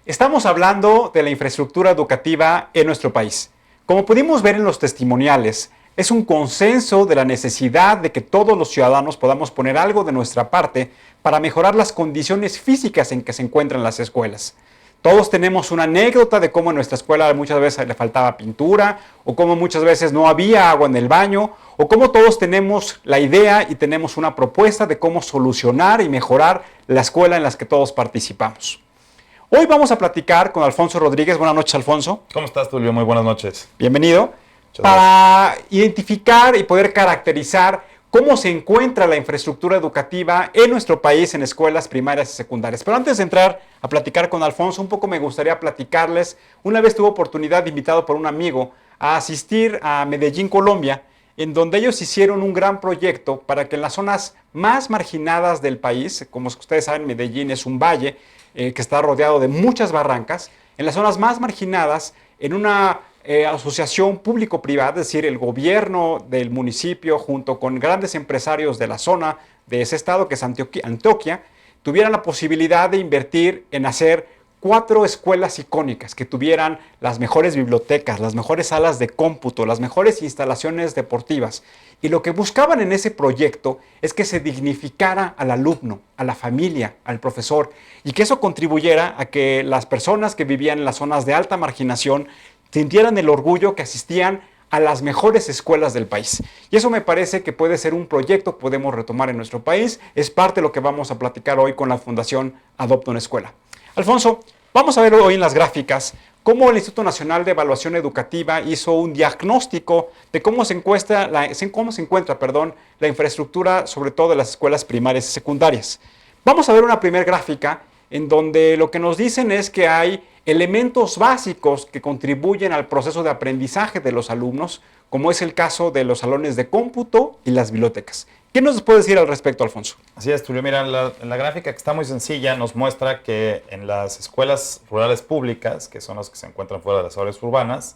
Estamos hablando de la infraestructura educativa en nuestro país. Como pudimos ver en los testimoniales, es un consenso de la necesidad de que todos los ciudadanos podamos poner algo de nuestra parte para mejorar las condiciones físicas en que se encuentran las escuelas. Todos tenemos una anécdota de cómo en nuestra escuela muchas veces le faltaba pintura, o cómo muchas veces no había agua en el baño, o cómo todos tenemos la idea y tenemos una propuesta de cómo solucionar y mejorar la escuela en la que todos participamos. Hoy vamos a platicar con Alfonso Rodríguez. Buenas noches, Alfonso. ¿Cómo estás, Tulio? Muy buenas noches. Bienvenido. Para identificar y poder caracterizar cómo se encuentra la infraestructura educativa en nuestro país en escuelas primarias y secundarias. Pero antes de entrar a platicar con Alfonso, un poco me gustaría platicarles. Una vez tuve oportunidad, invitado por un amigo, a asistir a Medellín, Colombia, en donde ellos hicieron un gran proyecto para que en las zonas más marginadas del país, como ustedes saben, Medellín es un valle que está rodeado de muchas barrancas, en las zonas más marginadas, en una asociación público-privada, es decir, el gobierno del municipio junto con grandes empresarios de la zona de ese estado, que es Antioquia, tuvieran la posibilidad de invertir en hacer 4 escuelas icónicas que tuvieran las mejores bibliotecas, las mejores salas de cómputo, las mejores instalaciones deportivas. Y lo que buscaban en ese proyecto es que se dignificara al alumno, a la familia, al profesor, y que eso contribuyera a que las personas que vivían en las zonas de alta marginación sintieran el orgullo que asistían a las mejores escuelas del país. Y eso me parece que puede ser un proyecto que podemos retomar en nuestro país. Es parte de lo que vamos a platicar hoy con la Fundación Adopta una Escuela. Alfonso, vamos a ver hoy en las gráficas cómo el Instituto Nacional de Evaluación Educativa hizo un diagnóstico de cómo se encuentra la infraestructura, sobre todo de las escuelas primarias y secundarias. Vamos a ver una primera gráfica en donde lo que nos dicen es que hay elementos básicos que contribuyen al proceso de aprendizaje de los alumnos, como es el caso de los salones de cómputo y las bibliotecas. ¿Qué nos puede decir al respecto, Alfonso? Así es, Tulio. Mira, la gráfica, que está muy sencilla, nos muestra que en las escuelas rurales públicas, que son las que se encuentran fuera de las áreas urbanas,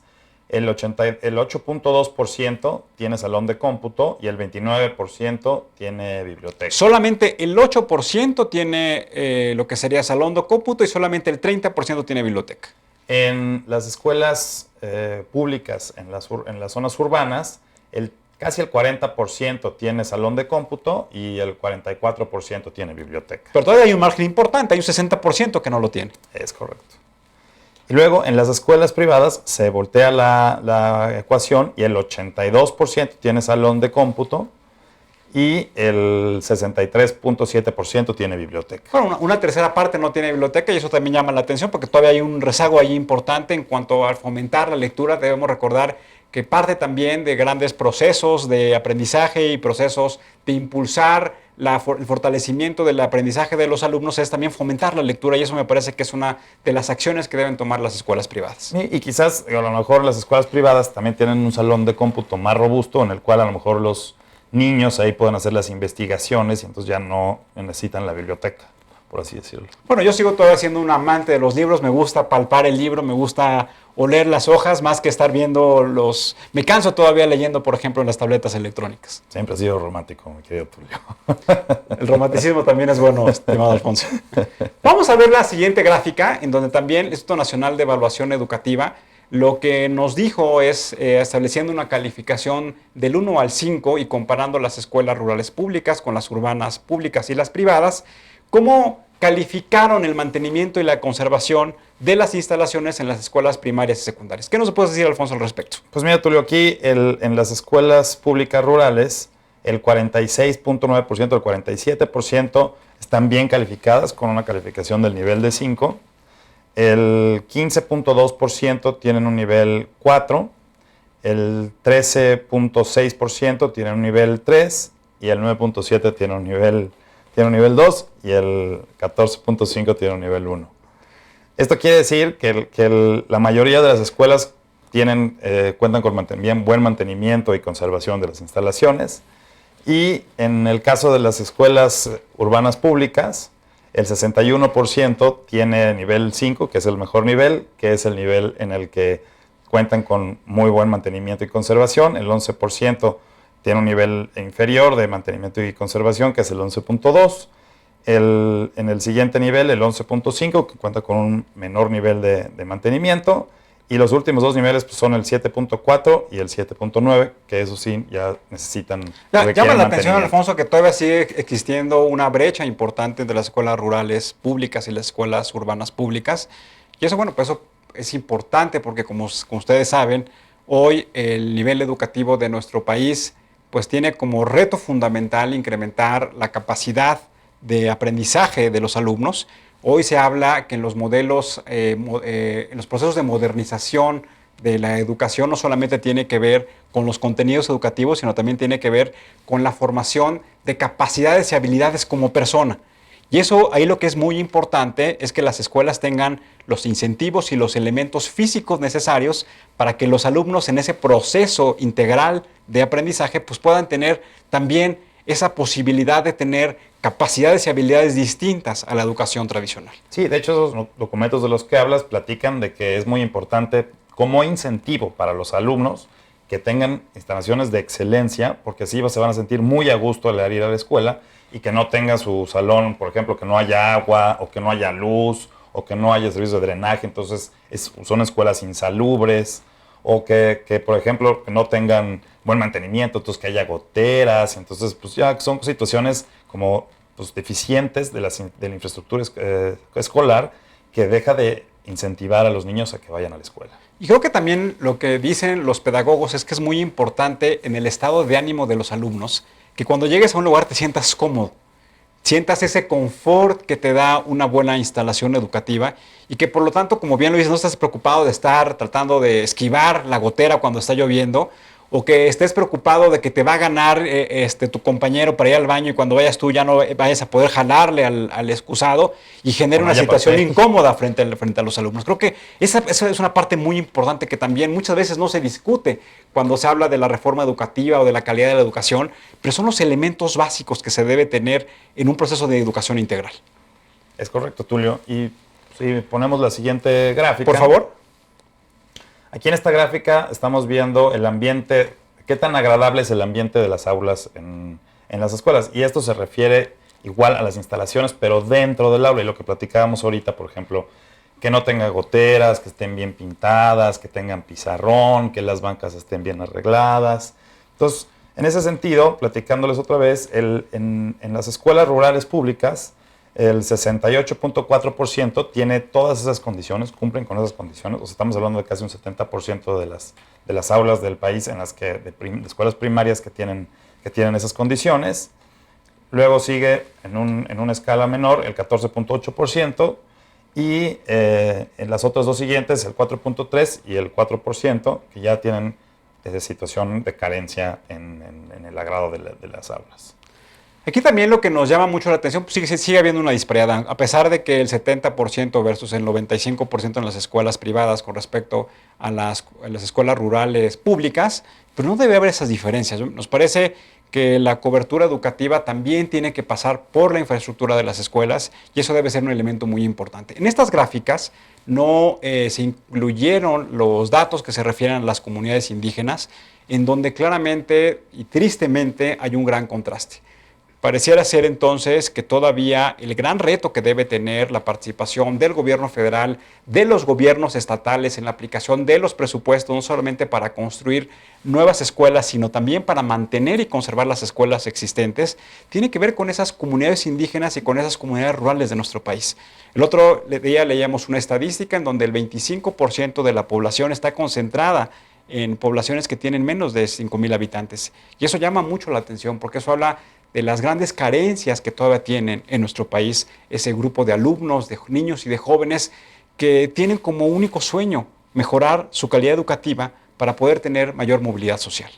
el 8.2% tiene salón de cómputo y el 29% tiene biblioteca. Solamente el 8% tiene lo que sería salón de cómputo y solamente el 30% tiene biblioteca. En las escuelas públicas, en las zonas urbanas, casi el 40% tiene salón de cómputo y el 44% tiene biblioteca. Pero todavía hay un margen importante, hay un 60% que no lo tiene. Es correcto. Y luego en las escuelas privadas se voltea la ecuación y el 82% tiene salón de cómputo y el 63.7% tiene biblioteca. Bueno, una tercera parte no tiene biblioteca y eso también llama la atención porque todavía hay un rezago ahí importante en cuanto a fomentar la lectura. Debemos recordar que parte también de grandes procesos de aprendizaje y procesos de impulsar el fortalecimiento del aprendizaje de los alumnos es también fomentar la lectura, y eso me parece que es una de las acciones que deben tomar las escuelas privadas. Y quizás a lo mejor las escuelas privadas también tienen un salón de cómputo más robusto en el cual a lo mejor los niños ahí pueden hacer las investigaciones y entonces ya no necesitan la biblioteca, por así decirlo. Bueno, yo sigo todavía siendo un amante de los libros, me gusta palpar el libro, me gusta oler las hojas más que estar viendo los... Me canso todavía leyendo, por ejemplo, en las tabletas electrónicas. Siempre has sido romántico, mi querido Tulio. El romanticismo también es bueno, estimado Alfonso. Vamos a ver la siguiente gráfica, en donde también el Instituto Nacional de Evaluación Educativa lo que nos dijo es, estableciendo una calificación del 1 al 5 y comparando las escuelas rurales públicas con las urbanas públicas y las privadas, cómo calificaron el mantenimiento y la conservación de las instalaciones en las escuelas primarias y secundarias. ¿Qué nos puedes decir, Alfonso, al respecto? Pues mira, Tulio, aquí en las escuelas públicas rurales, el 46.9%, el 47% están bien calificadas con una calificación del nivel de 5. El 15.2% tienen un nivel 4, el 13.6% tienen un nivel 3 y el 9.7% tiene un nivel 2 y el 14.5% tiene un nivel 1. Esto quiere decir que la mayoría de las escuelas cuentan con bien buen mantenimiento y conservación de las instalaciones, y en el caso de las escuelas urbanas públicas, el 61% tiene nivel 5, que es el mejor nivel, que es el nivel en el que cuentan con muy buen mantenimiento y conservación. El 11% tiene un nivel inferior de mantenimiento y conservación, que es el 11.2. En el siguiente nivel, el 11.5, que cuenta con un menor nivel de mantenimiento. Y los últimos dos niveles pues, son el 7.4 y el 7.9, que eso sí ya necesitan. Llama la atención, Alfonso, que todavía sigue existiendo una brecha importante entre las escuelas rurales públicas y las escuelas urbanas públicas. Y eso, bueno, pues eso es importante porque como ustedes saben, hoy el nivel educativo de nuestro país pues tiene como reto fundamental incrementar la capacidad de aprendizaje de los alumnos. Hoy se habla que en los modelos, en los procesos de modernización de la educación no solamente tiene que ver con los contenidos educativos, sino también tiene que ver con la formación de capacidades y habilidades como persona. Y eso ahí lo que es muy importante es que las escuelas tengan los incentivos y los elementos físicos necesarios para que los alumnos en ese proceso integral de aprendizaje pues puedan tener también esa posibilidad de tener capacidades y habilidades distintas a la educación tradicional. Sí, de hecho esos documentos de los que hablas platican de que es muy importante como incentivo para los alumnos que tengan instalaciones de excelencia, porque así se van a sentir muy a gusto al ir a la escuela y que no tenga su salón, por ejemplo, que no haya agua o que no haya luz o que no haya servicios de drenaje, entonces son escuelas insalubres, o que, por ejemplo, que no tengan buen mantenimiento, entonces que haya goteras, entonces pues ya son situaciones como pues, deficientes de la infraestructura escolar que deja de incentivar a los niños a que vayan a la escuela. Y creo que también lo que dicen los pedagogos es que es muy importante en el estado de ánimo de los alumnos, que cuando llegues a un lugar te sientas cómodo, sientas ese confort que te da una buena instalación educativa y que por lo tanto, como bien lo dices, no estás preocupado de estar tratando de esquivar la gotera cuando está lloviendo o que estés preocupado de que te va a ganar tu compañero para ir al baño y cuando vayas tú ya no vayas a poder jalarle al excusado y genera una situación incómoda frente a los alumnos. Creo que esa es una parte muy importante que también muchas veces no se discute cuando se habla de la reforma educativa o de la calidad de la educación, pero son los elementos básicos que se debe tener en un proceso de educación integral. Es correcto, Tulio. Y si ponemos la siguiente gráfica. Por favor. Aquí en esta gráfica estamos viendo el ambiente, qué tan agradable es el ambiente de las aulas en las escuelas. Y esto se refiere igual a las instalaciones, pero dentro del aula. Y lo que platicábamos ahorita, por ejemplo, que no tenga goteras, que estén bien pintadas, que tengan pizarrón, que las bancas estén bien arregladas. Entonces, en ese sentido, platicándoles otra vez, en las escuelas rurales públicas, el 68.4% tiene todas esas condiciones, cumplen con esas condiciones. O sea, estamos hablando de casi un 70% de las aulas del país en las que, de escuelas primarias que tienen esas condiciones. Luego sigue en una escala menor el 14.8% y en las otras dos siguientes el 4.3% y el 4% que ya tienen situación de carencia en el agrado de las aulas. Aquí también lo que nos llama mucho la atención, pues sigue habiendo una disparidad, a pesar de que el 70% versus el 95% en las escuelas privadas con respecto a las escuelas rurales públicas, pero no debe haber esas diferencias. Nos parece que la cobertura educativa también tiene que pasar por la infraestructura de las escuelas y eso debe ser un elemento muy importante. En estas gráficas no se incluyeron los datos que se refieren a las comunidades indígenas, en donde claramente y tristemente hay un gran contraste. Pareciera ser entonces que todavía el gran reto que debe tener la participación del gobierno federal, de los gobiernos estatales en la aplicación de los presupuestos, no solamente para construir nuevas escuelas, sino también para mantener y conservar las escuelas existentes, tiene que ver con esas comunidades indígenas y con esas comunidades rurales de nuestro país. El otro día leíamos una estadística en donde el 25% de la población está concentrada en poblaciones que tienen menos de 5,000 habitantes. Y eso llama mucho la atención porque eso habla de las grandes carencias que todavía tienen en nuestro país ese grupo de alumnos, de niños y de jóvenes que tienen como único sueño mejorar su calidad educativa para poder tener mayor movilidad social.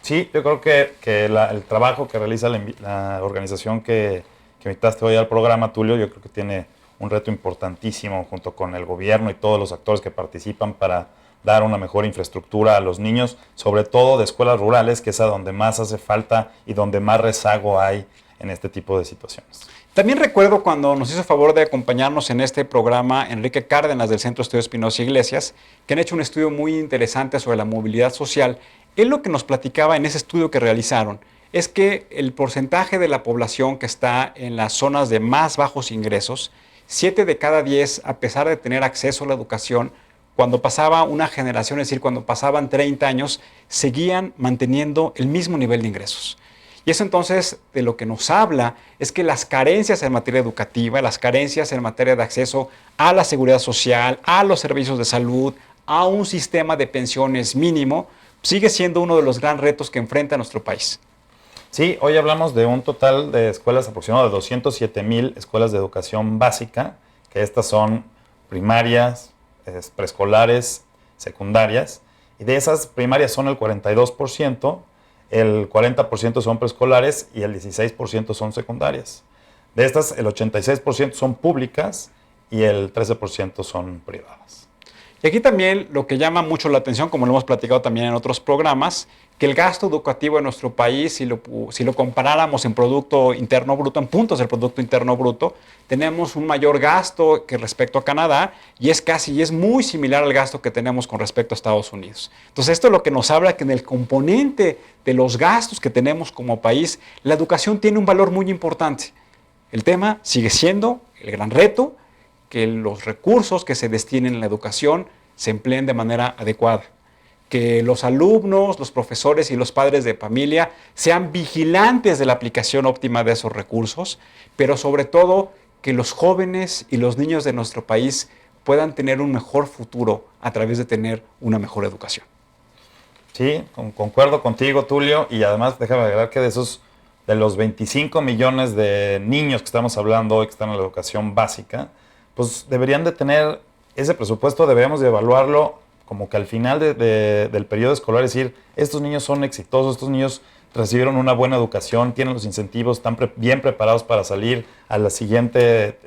Sí, yo creo que el trabajo que realiza la organización que invitaste hoy al programa, Tulio, yo creo que tiene un reto importantísimo junto con el gobierno y todos los actores que participan para dar una mejor infraestructura a los niños, sobre todo de escuelas rurales, que es a donde más hace falta y donde más rezago hay en este tipo de situaciones. También recuerdo cuando nos hizo favor de acompañarnos en este programa Enrique Cárdenas del Centro de Estudios Espinosa Iglesias, que han hecho un estudio muy interesante sobre la movilidad social. Él lo que nos platicaba en ese estudio que realizaron es que el porcentaje de la población que está en las zonas de más bajos ingresos, 7 de cada 10, a pesar de tener acceso a la educación, cuando pasaba una generación, es decir, cuando pasaban 30 años, seguían manteniendo el mismo nivel de ingresos. Y eso entonces de lo que nos habla es que las carencias en materia educativa, las carencias en materia de acceso a la seguridad social, a los servicios de salud, a un sistema de pensiones mínimo, sigue siendo uno de los grandes retos que enfrenta nuestro país. Sí, hoy hablamos de un total de escuelas aproximado de 207,000 escuelas de educación básica, que estas son primarias, preescolares, secundarias, y de esas primarias son el 42%, el 40% son preescolares y el 16% son secundarias. De estas, el 86% son públicas y el 13% son privadas. Y aquí también lo que llama mucho la atención, como lo hemos platicado también en otros programas, que el gasto educativo en nuestro país, si lo comparáramos en Producto Interno Bruto, en puntos del Producto Interno Bruto, tenemos un mayor gasto que respecto a Canadá y es muy similar al gasto que tenemos con respecto a Estados Unidos. Entonces esto es lo que nos habla que en el componente de los gastos que tenemos como país, la educación tiene un valor muy importante. El tema sigue siendo el gran reto, que los recursos que se destinen a la educación se empleen de manera adecuada. Que los alumnos, los profesores y los padres de familia sean vigilantes de la aplicación óptima de esos recursos, pero sobre todo que los jóvenes y los niños de nuestro país puedan tener un mejor futuro a través de tener una mejor educación. Sí, concuerdo contigo, Tulio, y además déjame agregar que de los 25 millones de niños que estamos hablando hoy que están en la educación básica, pues deberían de tener ese presupuesto, deberíamos de evaluarlo como que al final del periodo escolar, decir, estos niños son exitosos, estos niños recibieron una buena educación, tienen los incentivos, están bien preparados para salir al siguiente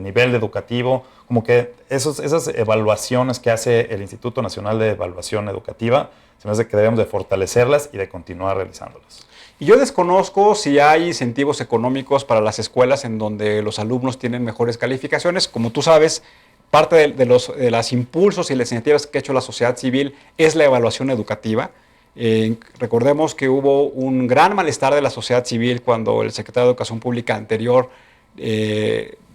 nivel educativo, como que esas evaluaciones que hace el Instituto Nacional de Evaluación Educativa, se me hace que debemos de fortalecerlas y de continuar realizándolas. Y yo desconozco si hay incentivos económicos para las escuelas en donde los alumnos tienen mejores calificaciones. Como tú sabes, parte de los impulsos y las iniciativas que ha hecho la sociedad civil es la evaluación educativa. Recordemos que hubo un gran malestar de la sociedad civil cuando el secretario de Educación Pública anterior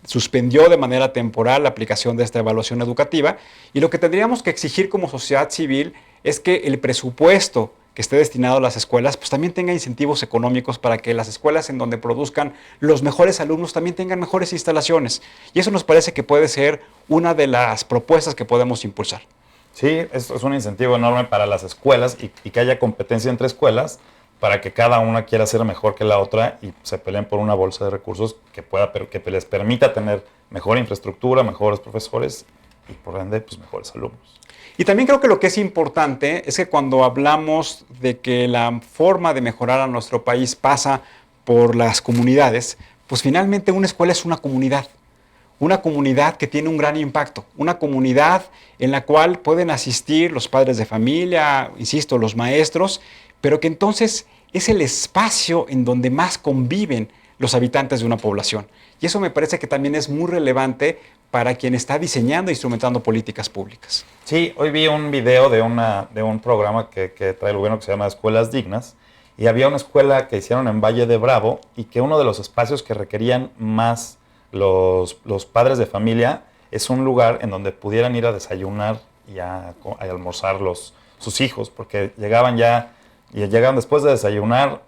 suspendió de manera temporal la aplicación de esta evaluación educativa. Y lo que tendríamos que exigir como sociedad civil es que el presupuesto que esté destinado a las escuelas, pues también tenga incentivos económicos para que las escuelas en donde produzcan los mejores alumnos también tengan mejores instalaciones. Y eso nos parece que puede ser una de las propuestas que podemos impulsar. Sí, esto es un incentivo enorme para las escuelas y que haya competencia entre escuelas para que cada una quiera ser mejor que la otra y se peleen por una bolsa de recursos que les permita tener mejor infraestructura, mejores profesores y por ende pues, mejores alumnos. Y también creo que lo que es importante es que cuando hablamos de que la forma de mejorar a nuestro país pasa por las comunidades, pues finalmente una escuela es una comunidad que tiene un gran impacto, una comunidad en la cual pueden asistir los padres de familia, insisto, los maestros, pero que entonces es el espacio en donde más conviven los habitantes de una población. Y eso me parece que también es muy relevante para quien está diseñando e instrumentando políticas públicas. Sí, hoy vi un video de un programa que trae el gobierno que se llama Escuelas Dignas y había una escuela que hicieron en Valle de Bravo y que uno de los espacios que requerían más los padres de familia es un lugar en donde pudieran ir a desayunar y a almorzar sus hijos, porque llegaban después de desayunar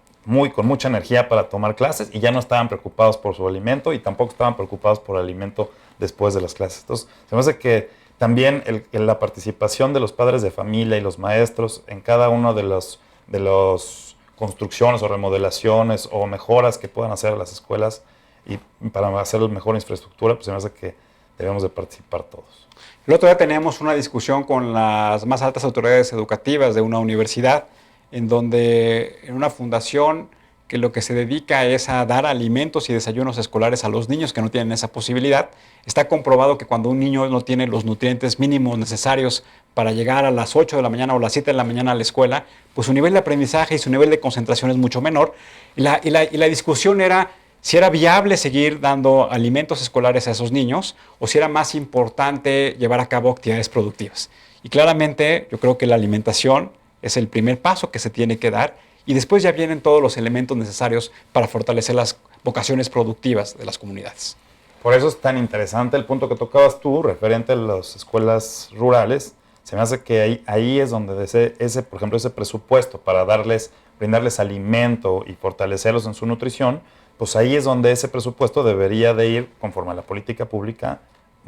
con mucha energía para tomar clases y ya no estaban preocupados por su alimento y tampoco estaban preocupados por el alimento después de las clases. Entonces, se me hace que también la participación de los padres de familia y los maestros en cada uno de los construcciones o remodelaciones o mejoras que puedan hacer las escuelas y para hacer mejor infraestructura, pues se me hace que debemos de participar todos. El otro día teníamos una discusión con las más altas autoridades educativas de una universidad en donde en una fundación que lo que se dedica es a dar alimentos y desayunos escolares a los niños que no tienen esa posibilidad. Está comprobado que cuando un niño no tiene los nutrientes mínimos necesarios para llegar a las 8 de la mañana o las 7 de la mañana a la escuela, pues su nivel de aprendizaje y su nivel de concentración es mucho menor. Y la discusión era si era viable seguir dando alimentos escolares a esos niños o si era más importante llevar a cabo actividades productivas. Y claramente yo creo que la alimentación es el primer paso que se tiene que dar y después ya vienen todos los elementos necesarios para fortalecer las vocaciones productivas de las comunidades. Por eso es tan interesante el punto que tocabas tú, referente a las escuelas rurales. Se me hace que ahí es donde por ejemplo, ese presupuesto para brindarles alimento y fortalecerlos en su nutrición, pues ahí es donde ese presupuesto debería de ir conforme a la política pública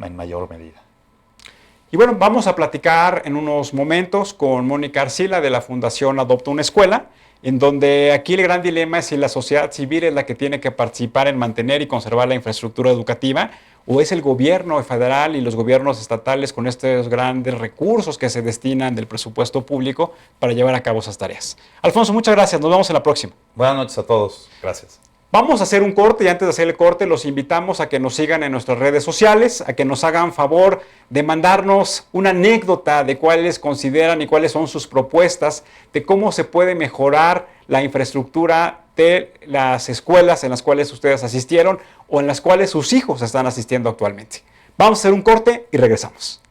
en mayor medida. Y bueno, vamos a platicar en unos momentos con Mónica Arcila de la Fundación Adopta una Escuela, en donde aquí el gran dilema es si la sociedad civil es la que tiene que participar en mantener y conservar la infraestructura educativa, o es el gobierno federal y los gobiernos estatales con estos grandes recursos que se destinan del presupuesto público para llevar a cabo esas tareas. Alfonso, muchas gracias. Nos vemos en la próxima. Buenas noches a todos. Gracias. Vamos a hacer un corte y antes de hacer el corte los invitamos a que nos sigan en nuestras redes sociales, a que nos hagan favor de mandarnos una anécdota de cuáles consideran y cuáles son sus propuestas de cómo se puede mejorar la infraestructura de las escuelas en las cuales ustedes asistieron o en las cuales sus hijos están asistiendo actualmente. Vamos a hacer un corte y regresamos.